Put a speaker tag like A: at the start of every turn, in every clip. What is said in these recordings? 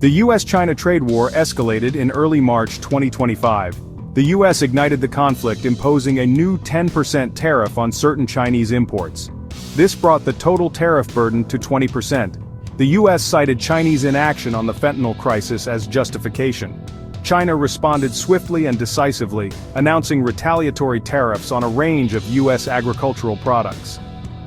A: The U.S.-China trade war escalated in early March 2025. The U.S. ignited the conflict, imposing a new 10% tariff on certain Chinese imports. This brought the total tariff burden to 20%. The U.S. cited Chinese inaction on the fentanyl crisis as justification. China responded swiftly and decisively, announcing retaliatory tariffs on a range of U.S. agricultural products.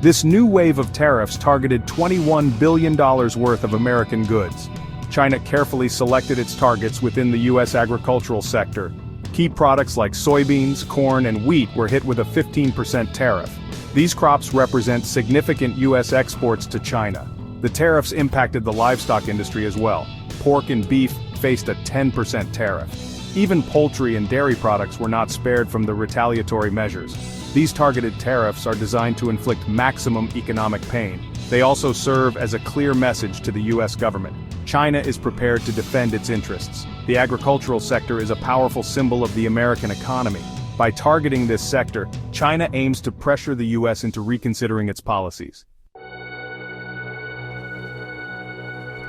A: This new wave of tariffs targeted $21 billion worth of American goods. China carefully selected its targets within the U.S. agricultural sector. Key products like soybeans, corn, and wheat were hit with a 15% tariff. These crops represent significant U.S. exports to China. The tariffs impacted the livestock industry as well. Pork and beef faced a 10% tariff. Even poultry and dairy products were not spared from the retaliatory measures. These targeted tariffs are designed to inflict maximum economic pain. They also serve as a clear message to the U.S. government. China is prepared to defend its interests. The agricultural sector is a powerful symbol of the American economy. By targeting this sector, China aims to pressure the U.S. into reconsidering its policies.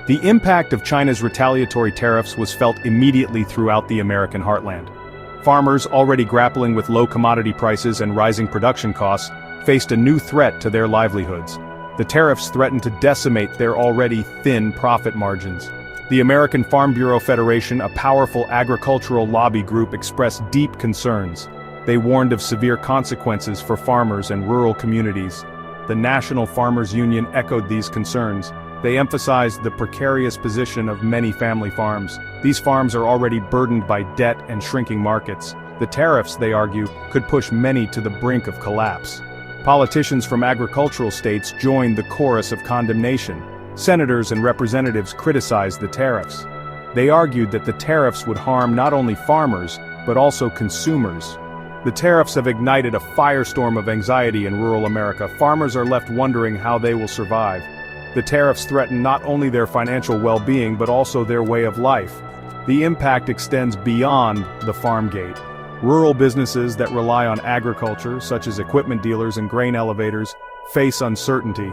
A: The impact of China's retaliatory tariffs was felt immediately throughout the American heartland. Farmers, already grappling with low commodity prices and rising production costs, faced a new threat to their livelihoods. The tariffs threatened to decimate their already thin profit margins. The American Farm Bureau Federation, a powerful agricultural lobby group, expressed deep concerns. They warned of severe consequences for farmers and rural communities. The National Farmers Union echoed these concerns. They emphasized the precarious position of many family farms. These farms are already burdened by debt and shrinking markets. The tariffs, they argue, could push many to the brink of collapse. Politicians from agricultural states joined the chorus of condemnation. Senators and representatives criticized the tariffs. They argued that the tariffs would harm not only farmers, but also consumers. The tariffs have ignited a firestorm of anxiety in rural America. Farmers are left wondering how they will survive. The tariffs threaten not only their financial well-being but also their way of life. The impact extends beyond the farm gate. Rural businesses that rely on agriculture, such as equipment dealers and grain elevators, face uncertainty.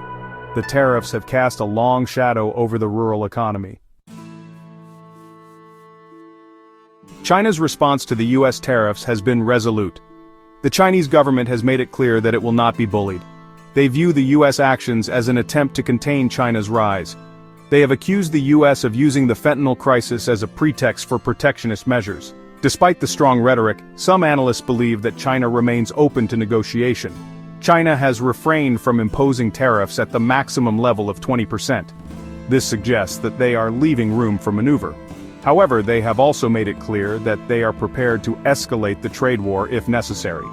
A: The tariffs have cast a long shadow over the rural economy. China's response to the U.S. tariffs has been resolute. The Chinese government has made it clear that it will not be bullied. They view the U.S. actions as an attempt to contain China's rise. They have accused the U.S. of using the fentanyl crisis as a pretext for protectionist measures. Despite the strong rhetoric, some analysts believe that China remains open to negotiation. China has refrained from imposing tariffs at the maximum level of 20%. This suggests that they are leaving room for maneuver. However, they have also made it clear that they are prepared to escalate the trade war if necessary.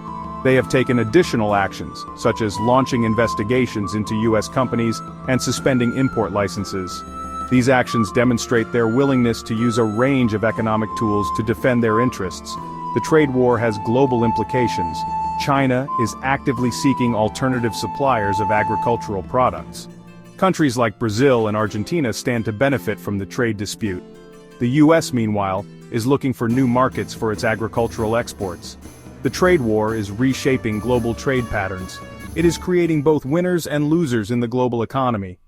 A: They have taken additional actions, such as launching investigations into U.S. companies and suspending import licenses. These actions demonstrate their willingness to use a range of economic tools to defend their interests. The trade war has global implications. China is actively seeking alternative suppliers of agricultural products. Countries like Brazil and Argentina stand to benefit from the trade dispute. The U.S., meanwhile, is looking for new markets for its agricultural exports. The trade war is reshaping global trade patterns. It is creating both winners and losers in the global economy.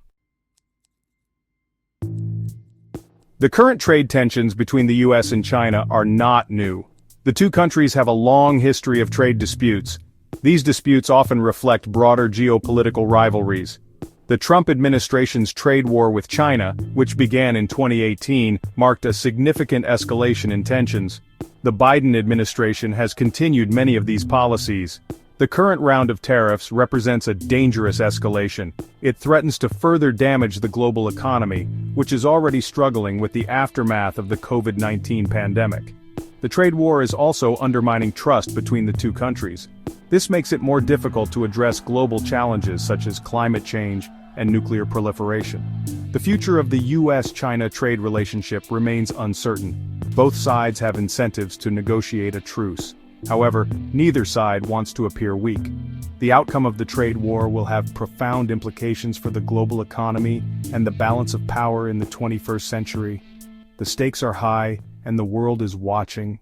A: The current trade tensions between the U.S. and China are not new. The two countries have a long history of trade disputes. These disputes often reflect broader geopolitical rivalries. The Trump administration's trade war with China, which began in 2018, marked a significant escalation in tensions. The Biden administration has continued many of these policies. The current round of tariffs represents a dangerous escalation. It threatens to further damage the global economy, which is already struggling with the aftermath of the COVID-19 pandemic. The trade war is also undermining trust between the two countries. This makes it more difficult to address global challenges such as climate change and nuclear proliferation. The future of the U.S.-China trade relationship remains uncertain. Both sides have incentives to negotiate a truce. However, neither side wants to appear weak. The outcome of the trade war will have profound implications for the global economy and the balance of power in the 21st century. The stakes are high, and the world is watching.